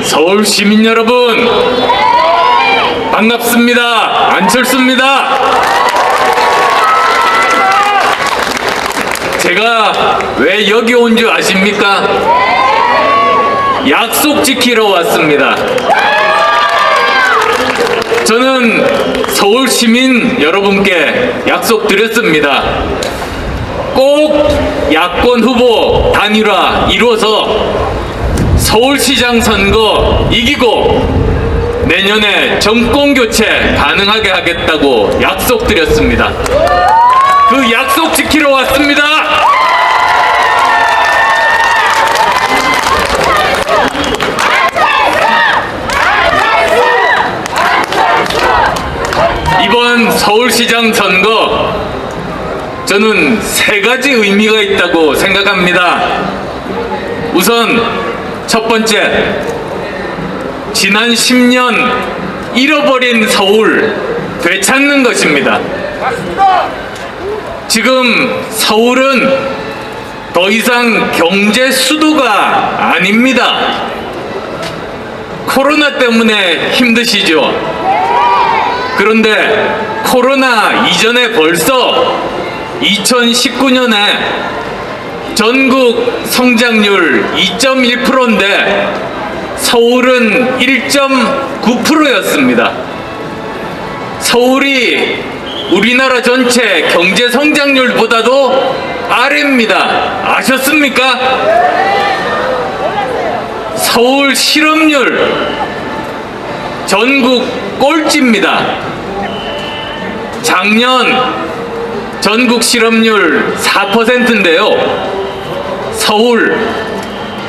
서울 시민 여러분, 반갑습니다. 안철수입니다. 제가 왜 여기 온 줄 아십니까? 약속 지키러 왔습니다. 저는 서울 시민 여러분께 약속드렸습니다. 꼭 야권 후보 단일화 이루어서 서울시장 선거 이기고 내년에 정권 교체 가능하게 하겠다고 약속드렸습니다. 그 약속 지키러 왔습니다. 이번 서울시장 선거 저는 세 가지 의미가 있다고 생각합니다. 우선 첫 번째, 지난 10년 잃어버린 서울 되찾는 것입니다. 지금 서울은 더 이상 경제 수도가 아닙니다. 코로나 때문에 힘드시죠? 그런데 코로나 이전에 벌써 2019년에 전국 성장률 2.1%인데 서울은 1.9%였습니다. 서울이 우리나라 전체 경제 성장률보다도 아래입니다. 아셨습니까? 서울 실업률 전국 꼴찌입니다. 작년 전국 실업률 4%인데요. 서울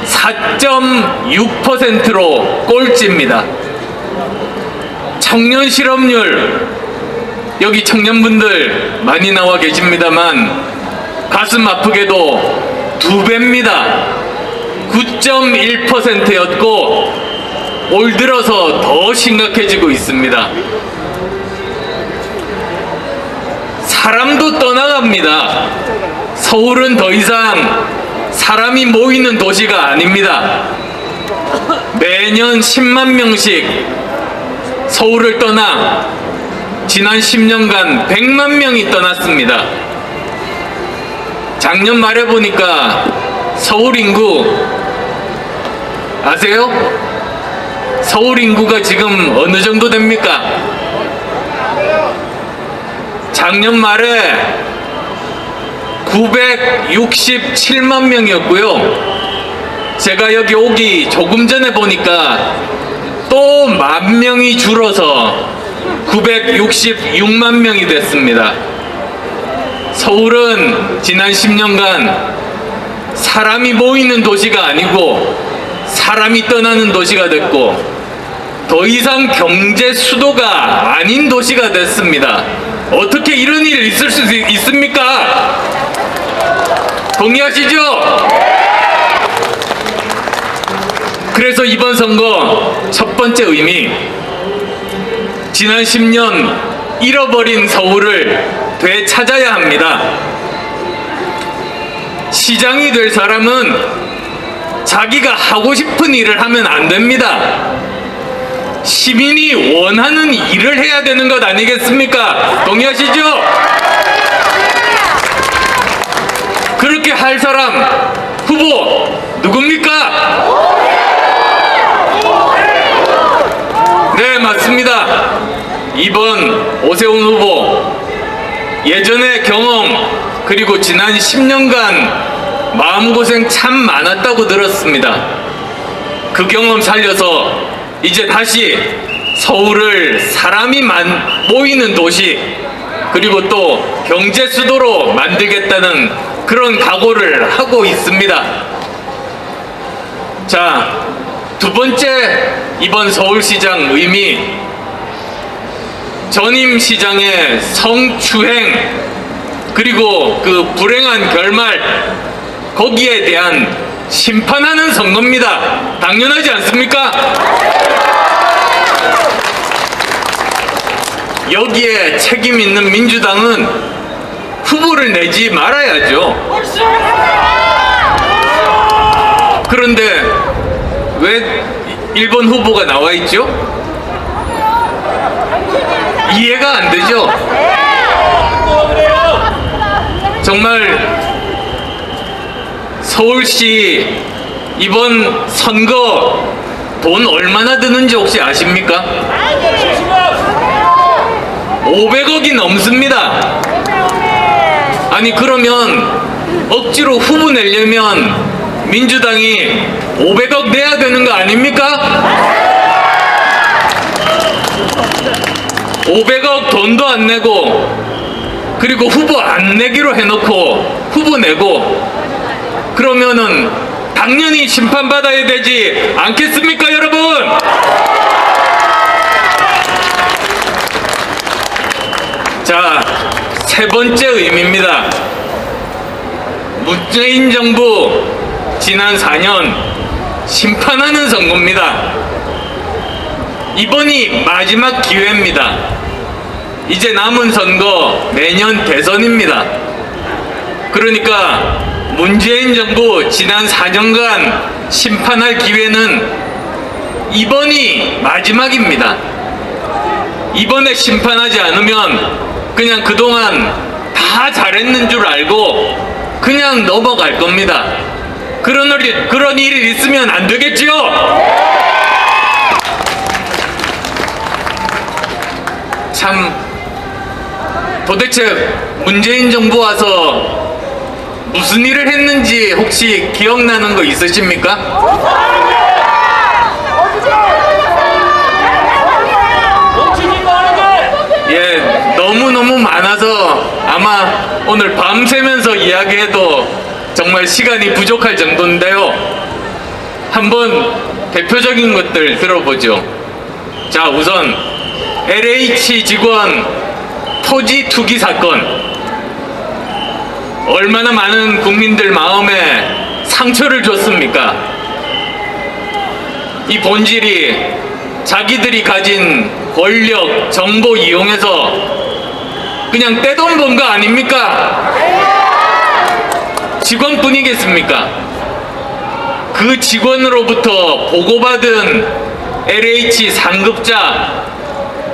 4.6%로 꼴찌입니다. 청년 실업률, 여기 청년분들 많이 나와 계십니다만 가슴 아프게도 2배입니다. 9.1%였고 올 들어서 더 심각해지고 있습니다. 사람도 떠나갑니다. 서울은 더 이상 사람이 모이는 도시가 아닙니다. 매년 10만 명씩 서울을 떠나 지난 10년간 100만 명이 떠났습니다. 작년 말에 보니까 서울 인구 아세요? 서울 인구가 지금 어느 정도 됩니까? 작년 말에 967만 명이었고요. 제가 여기 오기 조금 전에 보니까 또 10,000명이 줄어서 966만 명이 됐습니다. 서울은 지난 10년간 사람이 모이는 도시가 아니고 사람이 떠나는 도시가 됐고 더 이상 경제 수도가 아닌 도시가 됐습니다. 어떻게 이런 일이 있을 수 있습니까? 동의하시죠? 그래서 이번 선거 첫 번째 의미, 지난 10년 잃어버린 서울을 되찾아야 합니다. 시장이 될 사람은 자기가 하고 싶은 일을 하면 안 됩니다. 시민이 원하는 일을 해야 되는 것 아니겠습니까? 동의하시죠? 그렇게 할 사람 후보 누굽니까? 네, 맞습니다. 이번 오세훈 후보 예전의 경험 그리고 지난 10년간 마음고생 참 많았다고 들었습니다. 그 경험 살려서 이제 다시 서울을 사람이 모이는 도시 그리고 또 경제 수도로 만들겠다는 그런 각오를 하고 있습니다. 자, 두 번째 이번 서울시장 의미, 전임 시장의 성추행 그리고 그 불행한 결말 거기에 대한 심판하는 선거입니다. 당연하지 않습니까? 여기에 책임 있는 민주당은 후보를 내지 말아야죠. 그런데 왜 1번 후보가 나와 있죠? 이해가 안 되죠? 정말 서울시 이번 선거 돈 얼마나 드는지 혹시 아십니까? 500억이 넘습니다. 아니 그러면 억지로 후보 내려면 민주당이 500억 내야 되는 거 아닙니까? 500억 돈도 안 내고 그리고 후보 안 내기로 해놓고 후보 내고 그러면은 당연히 심판받아야 되지 않겠습니까 여러분? 자, 세 번째 의미입니다. 문재인 정부 지난 4년 심판하는 선거입니다. 이번이 마지막 기회입니다. 이제 남은 선거 내년 대선입니다. 그러니까 문재인 정부 지난 4년간 심판할 기회는 이번이 마지막입니다. 이번에 심판하지 않으면 그냥 그동안 다 잘했는 줄 알고 그냥 넘어갈 겁니다. 그런 일이 있으면 안 되겠지요? 참 도대체 문재인 정부 와서 무슨 일을 했는지 혹시 기억나는 거 있으십니까? 예, 너무너무 많아서 아마 오늘 밤새면서 이야기해도 정말 시간이 부족할 정도인데요. 한번 대표적인 것들 들어보죠. 자, 우선 LH 직원 토지 투기 사건. 얼마나 많은 국민들 마음에 상처를 줬습니까? 이 본질이 자기들이 가진 권력, 정보 이용해서 그냥 떼돈 번 거 아닙니까? 직원뿐이겠습니까? 그 직원으로부터 보고받은 LH 상급자,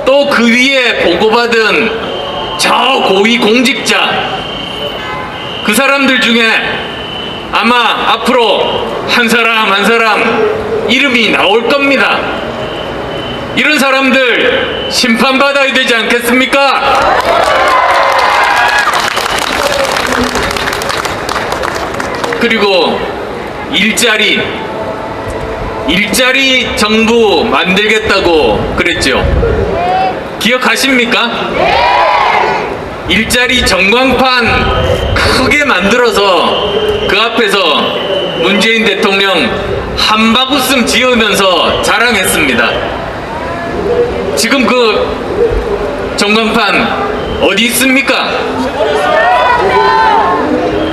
또 그 위에 보고받은 저 고위 공직자, 그 사람들 중에 아마 앞으로 한 사람 한 사람 이름이 나올 겁니다. 이런 사람들 심판받아야 되지 않겠습니까? 그리고 일자리 정부 만들겠다고 그랬죠. 기억하십니까? 일자리 전광판 크게 만들어서 그 앞에서 문재인 대통령 한바구음 지으면서 자랑했습니다. 지금 그 전광판 어디 있습니까?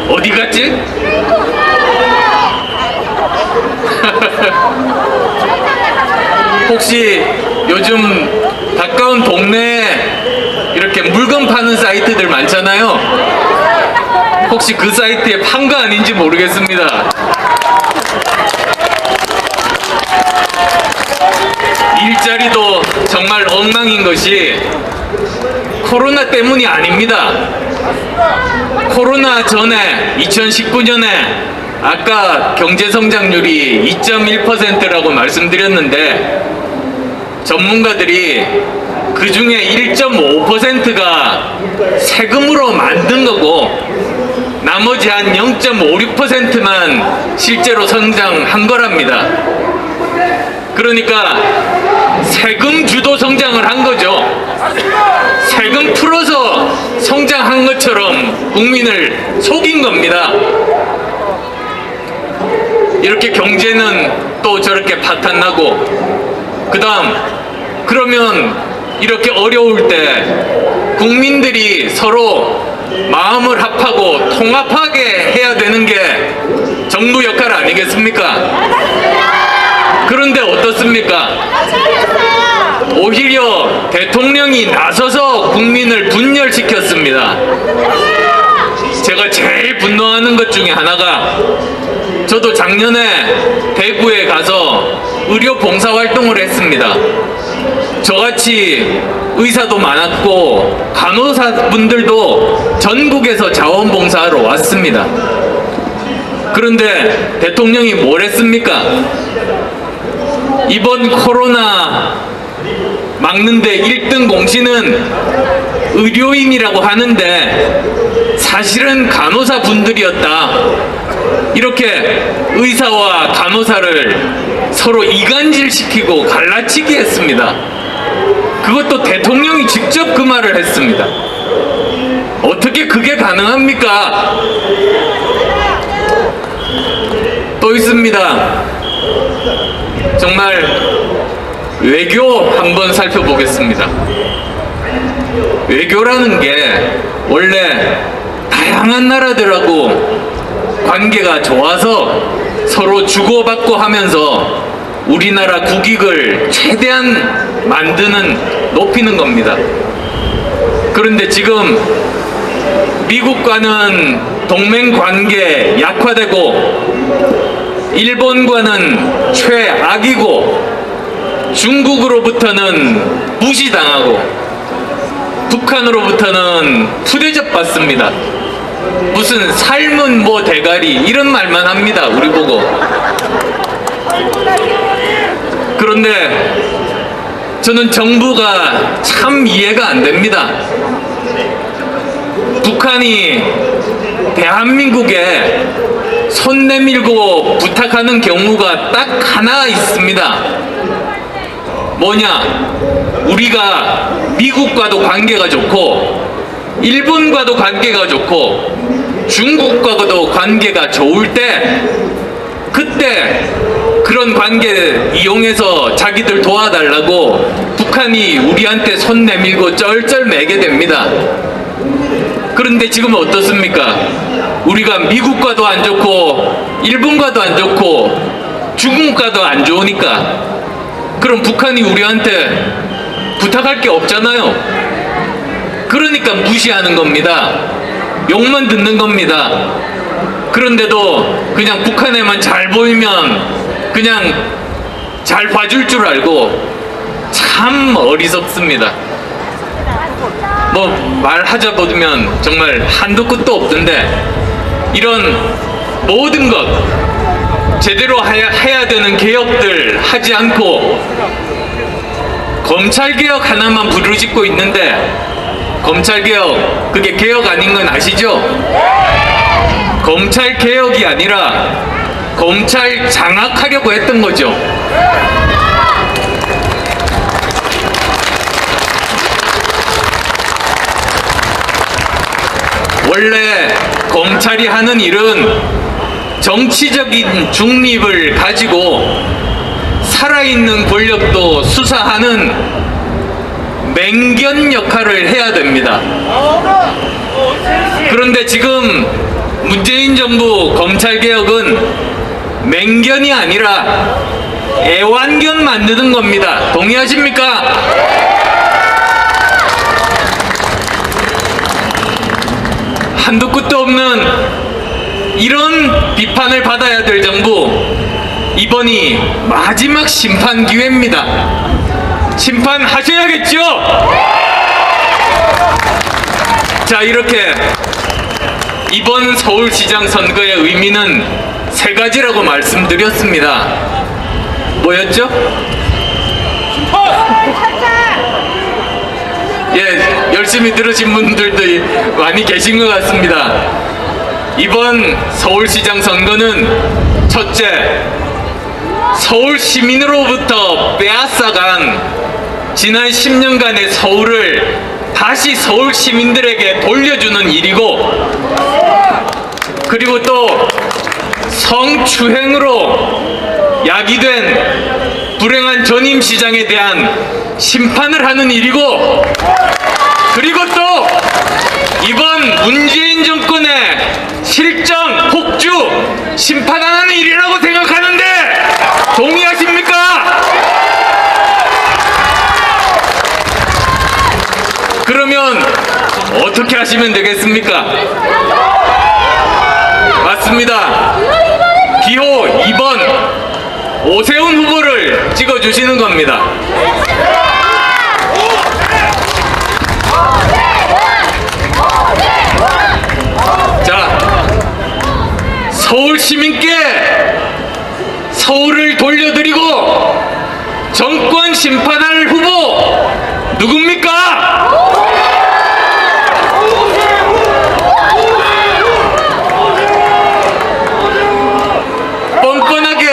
어디 갔지? 혹시 요즘 가까운 동네에 이렇게 물건 파는 사이트들 많잖아요. 혹시 그 사이트에 판 거 아닌지 모르겠습니다. 일자리도 정말 엉망인 것이 코로나 때문이 아닙니다. 코로나 전에 2019년에 아까 경제성장률이 2.1%라고 말씀드렸는데 전문가들이 그 중에 1.5%가 세금으로 만든 거고 나머지 한 0.56%만 실제로 성장한 거랍니다. 그러니까 세금 주도 성장을 한 거죠. 세금 풀어서 성장한 것처럼 국민을 속인 겁니다. 이렇게 경제는 또 저렇게 파탄나고 그러면 이렇게 어려울 때 국민들이 서로 마음을 합하고 통합하게 해야 되는 게 정부 역할 아니겠습니까? 그런데 어떻습니까? 오히려 대통령이 나서서 국민을 분열시켰습니다. 제가 제일 분노하는 것 중에 하나가 저도 작년에 대구에 가서 의료 봉사활동을 했습니다. 저같이 의사도 많았고 간호사분들도 전국에서 자원봉사하러 왔습니다. 그런데 대통령이 뭘 했습니까? 이번 코로나 막는데 1등 공신은 의료인이라고 하는데 사실은 간호사분들이었다. 이렇게 의사와 간호사를 서로 이간질시키고 갈라치기 했습니다. 그것도 대통령이 직접 그 말을 했습니다. 어떻게 그게 가능합니까? 또 있습니다. 정말 외교 한번 살펴보겠습니다. 외교라는 게 원래 다양한 나라들하고 관계가 좋아서 서로 주고받고 하면서 우리나라 국익을 최대한 높이는 겁니다. 그런데 지금 미국과는 동맹 관계 약화되고 일본과는 최악이고 중국으로부터는 무시당하고 북한으로부터는 푸대접 받습니다. 무슨 삶은 뭐 대가리 이런 말만 합니다. 우리 보고. 그런데 저는 정부가 참 이해가 안 됩니다. 북한이 대한민국에 손 내밀고 부탁하는 경우가 딱 하나 있습니다. 뭐냐? 우리가 미국과도 관계가 좋고 일본과도 관계가 좋고 중국과도 관계가 좋을 때 그때 그런 관계 이용해서 자기들 도와달라고 북한이 우리한테 손 내밀고 쩔쩔매게 됩니다. 그런데 지금 어떻습니까? 우리가 미국과도 안 좋고 일본과도 안 좋고 중국과도 안 좋으니까 그럼 북한이 우리한테 부탁할 게 없잖아요. 그러니까 무시하는 겁니다. 욕만 듣는 겁니다. 그런데도 그냥 북한에만 잘 보이면 그냥 잘 봐줄 줄 알고 참 어리석습니다. 뭐 말하자 보면 정말 한도 끝도 없던데 이런 모든 것 제대로 해야 되는 개혁들 하지 않고 검찰개혁 하나만 부르짖고 있는데 검찰개혁 그게 개혁 아닌 건 아시죠? 검찰개혁이 아니라 검찰 장악하려고 했던 거죠. 원래 검찰이 하는 일은 정치적인 중립을 가지고 살아있는 권력도 수사하는 맹견 역할을 해야 됩니다. 그런데 지금 문재인 정부 검찰개혁은 맹견이 아니라 애완견 만드는 겁니다. 동의하십니까? 한도 끝도 없는 이런 비판을 받아야 될 정부, 이번이 마지막 심판 기회입니다. 심판하셔야겠죠? 자, 이렇게 이번 서울시장 선거의 의미는 세 가지라고 말씀드렸습니다. 뭐였죠? 예, 열심히 들으신 분들도 많이 계신 것 같습니다. 이번 서울시장 선거는 첫째, 서울 시민으로부터 빼앗아간 지난 10년간의 서울을 다시 서울 시민들에게 돌려주는 일이고, 그리고 또 성추행으로 야기된 불행한 전임시장에 대한 심판을 하는 일이고, 그리고 또 이번 문재인 정권의 실정, 폭주 심판하는 일이라고 생각하는데 동의하십니까? 그러면 어떻게 하시면 되겠습니까? 맞습니다. 기호 2번 오세훈 후보를 찍어주시는 겁니다. 자, 서울 시민께 서울을 돌려드리고 정권 심판할 후보 누굽니까? 뻔뻔하게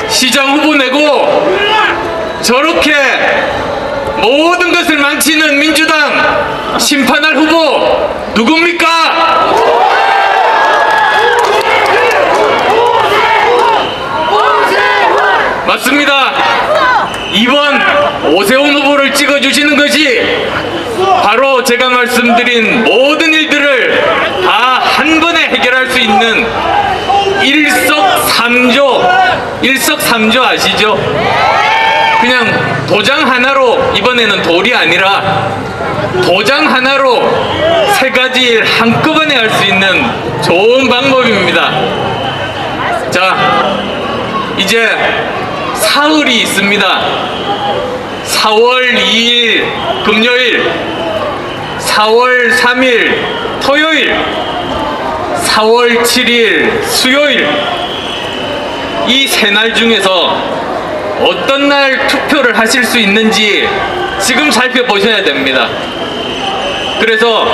시장 후보 내고 저렇게 모든 것을 망치는 민주당 심판할 후보 누굽니까? 맞습니다. 이번 오세훈 후보를 찍어주시는 것이 바로 제가 말씀드린 모든 일들을 다 한 번에 해결할 수 있는 일석삼조 아시죠? 그냥 도장 하나로, 이번에는 돌이 아니라 도장 하나로 세 가지 일 한꺼번에 할 수 있는 좋은 방법입니다. 자, 이제 사흘이 있습니다. 4월 2일 금요일, 4월 3일 토요일, 4월 7일 수요일, 이 세 날 중에서 어떤 날 투표를 하실 수 있는지 지금 살펴보셔야 됩니다. 그래서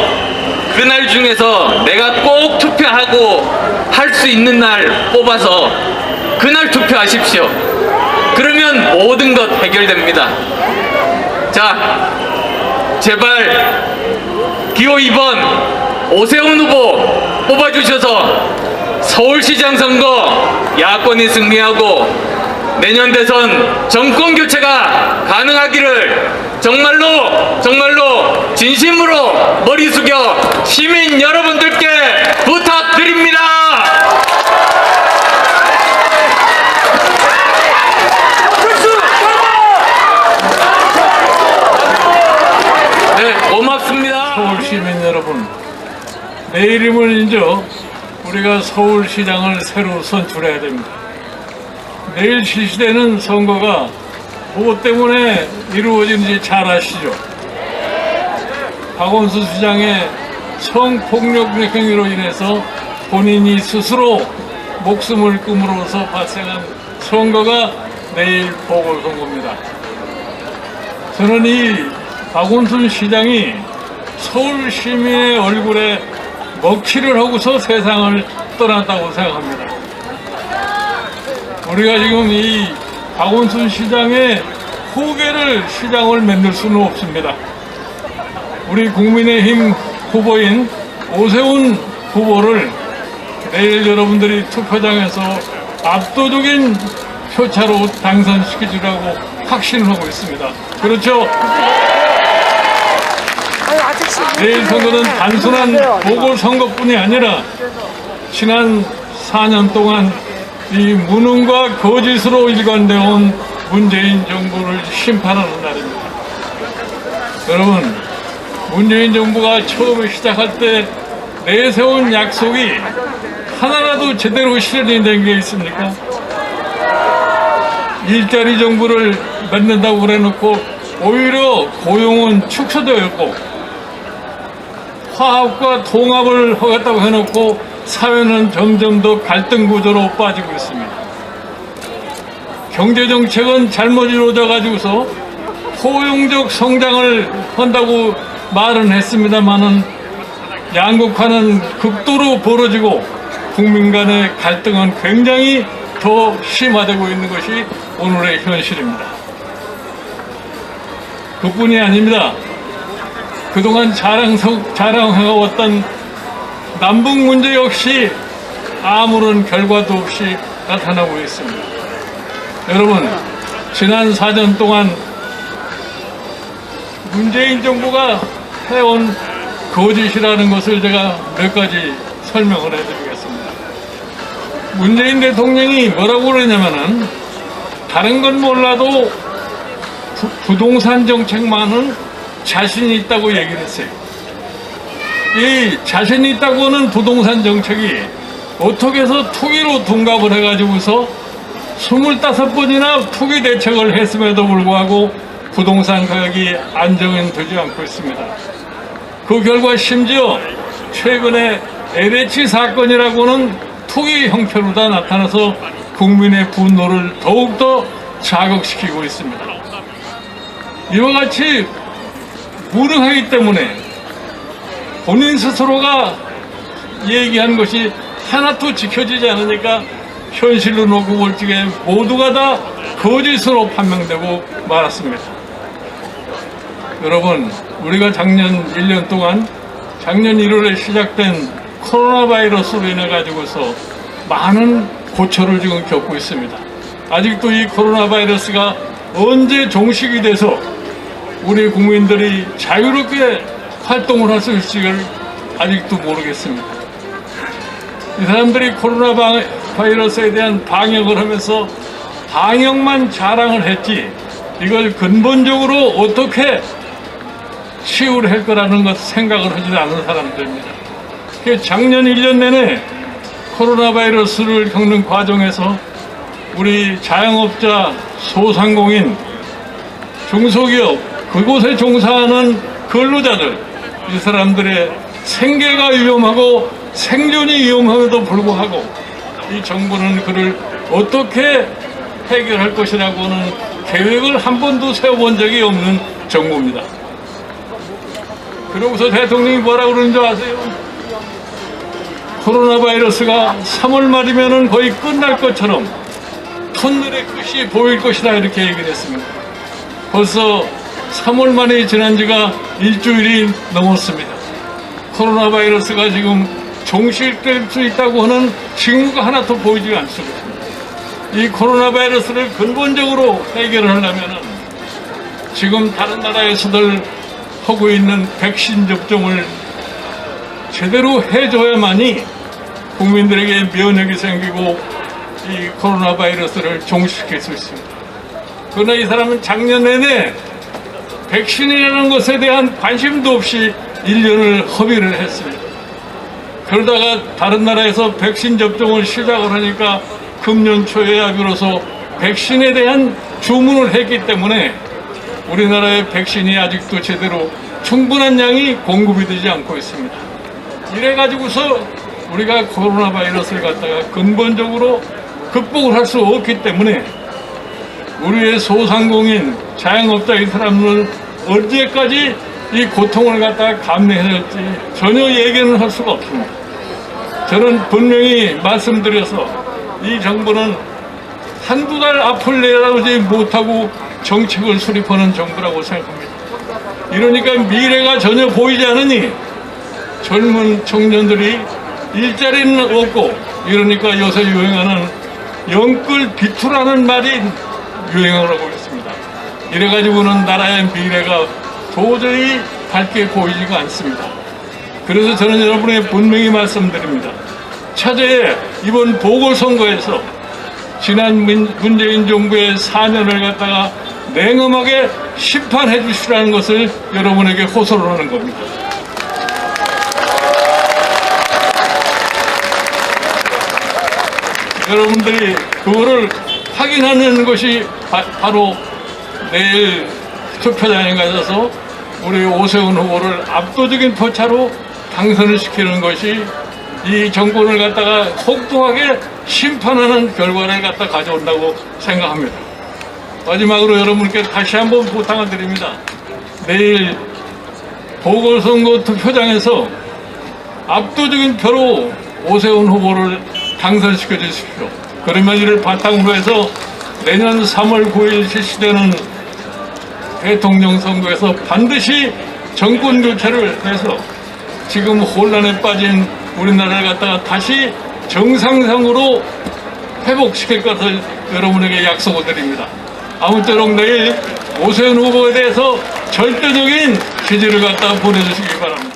그날 중에서 내가 꼭 투표하고 할 수 있는 날 뽑아서 그날 투표하십시오. 그러면 모든 것 해결됩니다. 자, 제발 기호 2번 오세훈 후보 뽑아주셔서 서울시장 선거 야권이 승리하고 내년 대선 정권 교체가 가능하기를 정말로 진심으로 머리 숙여 시민 여러분들께 부탁드립니다. 네, 고맙습니다. 서울 시민 여러분, 내일이면 이제 우리가 서울시장을 새로 선출해야 됩니다. 내일 실시되는 선거가 무엇 때문에 이루어지는지 잘 아시죠? 박원순 시장의 성폭력 행위로 인해서 본인이 스스로 목숨을 끊음으로써 발생한 선거가 내일 보궐선거입니다. 저는 이 박원순 시장이 서울 시민의 얼굴에 먹칠을 하고서 세상을 떠났다고 생각합니다. 우리가 지금 이 박원순 시장의 후계를 시장을 만들 수는 없습니다. 우리 국민의힘 후보인 오세훈 후보를 내일 여러분들이 투표장에서 압도적인 표차로 당선시켜주라고 확신을 하고 있습니다. 그렇죠? 내일 선거는 단순한 보궐선거뿐이 아니라 지난 4년 동안 이 무능과 거짓으로 일관되어 온 문재인 정부를 심판하는 날입니다. 여러분, 문재인 정부가 처음에 시작할 때 내세운 약속이 하나라도 제대로 실현이 된 게 있습니까? 일자리 정부를 만든다고 그래놓고 오히려 고용은 축소되었고, 화합과 통합을 하겠다고 해놓고 사회는 점점 더 갈등 구조로 빠지고 있습니다. 경제정책은 잘못 이루어져가지고서 포용적 성장을 한다고 말은 했습니다만은 양극화는 극도로 벌어지고 국민 간의 갈등은 굉장히 더 심화되고 있는 것이 오늘의 현실입니다. 그뿐이 아닙니다. 그동안 자랑해왔던 남북 문제 역시 아무런 결과도 없이 나타나고 있습니다. 여러분, 지난 4년 동안 문재인 정부가 해온 거짓이라는 것을 제가 몇 가지 설명을 해드리겠습니다. 문재인 대통령이 뭐라고 그러냐면은 다른 건 몰라도 부동산 정책만은 자신이 있다고 얘기를 했어요. 이 자신이 있다고 하는 부동산 정책이 어떻게 해서 투기로 둔갑을 해가지고서 25번이나 투기 대책을 했음에도 불구하고 부동산 가격이 안정되지 않고 있습니다. 그 결과 심지어 최근에 LH 사건이라고는 투기 형태로 다 나타나서 국민의 분노를 더욱더 자극시키고 있습니다. 이와 같이 무능하기 때문에 본인 스스로가 얘기한 것이 하나도 지켜지지 않으니까 현실로 놓고 볼 적에 모두가 다 거짓으로 판명되고 말았습니다. 여러분, 우리가 작년 1년 동안 작년 1월에 시작된 코로나 바이러스로 인해 가지고서 많은 고초를 지금 겪고 있습니다. 아직도 이 코로나 바이러스가 언제 종식이 돼서 우리 국민들이 자유롭게 활동을 할 수 있을지를 아직도 모르겠습니다. 이 사람들이 코로나 바이러스에 대한 방역을 하면서 방역만 자랑을 했지 이걸 근본적으로 어떻게 치유를 할 거라는 것 생각을 하지 않은 사람들입니다. 작년 1년 내내 코로나 바이러스를 겪는 과정에서 우리 자영업자, 소상공인, 중소기업, 그곳에 종사하는 근로자들, 이 사람들의 생계가 위험하고 생존이 위험함에도 불구하고 이 정부는 그를 어떻게 해결할 것이라고는 계획을 한 번도 세워본 적이 없는 정부입니다. 그러고서 대통령이 뭐라 그러는 줄 아세요? 코로나 바이러스가 3월 말이면 거의 끝날 것처럼 터널의 끝이 보일 것이다 이렇게 얘기를 했습니다. 벌써 3월 말이 지난 지가 일주일이 넘었습니다. 코로나 바이러스가 지금 종식될 수 있다고 하는 징후가 하나도 보이지 않습니다. 이 코로나 바이러스를 근본적으로 해결을 하려면 지금 다른 나라에서들 하고 있는 백신 접종을 제대로 해줘야만이 국민들에게 면역이 생기고 이 코로나 바이러스를 종식시킬 수 있습니다. 그러나 이 사람은 작년 내내 백신이라는 것에 대한 관심도 없이 1년을 허비를 했습니다. 그러다가 다른 나라에서 백신 접종을 시작을 하니까 금년 초에야 비로소 백신에 대한 주문을 했기 때문에 우리나라의 백신이 아직도 제대로 충분한 양이 공급이 되지 않고 있습니다. 이래가지고서 우리가 코로나 바이러스를 갖다가 근본적으로 극복을 할 수 없기 때문에 우리의 소상공인, 자영업자 이 사람들은 언제까지 이 고통을 갖다가 감내해야 할지 전혀 예견을 할 수가 없습니다. 저는 분명히 말씀드려서 이 정부는 한두 달 앞을 내다보지 못하고 정책을 수립하는 정부라고 생각합니다. 이러니까 미래가 전혀 보이지 않으니 젊은 청년들이 일자리는 없고 이러니까 요새 유행하는 영끌 비투라는 말이 유행을 하고 있습니다. 이래가지고는 나라의 미래가 도저히 밝게 보이지가 않습니다. 그래서 저는 여러분에게 분명히 말씀드립니다. 차제에 이번 보궐선거에서 지난 문재인 정부의 4년을 갖다가 냉엄하게 심판해 주시라는 것을 여러분에게 호소를 하는 겁니다. 여러분들이 그거를 확인하는 것이 바로 내일 투표장에 가셔서 우리 오세훈 후보를 압도적인 표차로 당선을 시키는 것이 이 정권을 갖다가 혹독하게 심판하는 결과를 갖다 가져온다고 생각합니다. 마지막으로 여러분께 다시 한번 부탁을 드립니다. 내일 보궐선거 투표장에서 압도적인 표로 오세훈 후보를 당선시켜 주십시오. 그러면 이를 바탕으로 해서 내년 3월 9일 실시되는 대통령 선거에서 반드시 정권 교체를 해서 지금 혼란에 빠진 우리나라를 갖다가 다시 정상상으로 회복시킬 것을 여러분에게 약속을 드립니다. 아무쪼록 내일 오세훈 후보에 대해서 절대적인 지지를 갖다 보내주시기 바랍니다.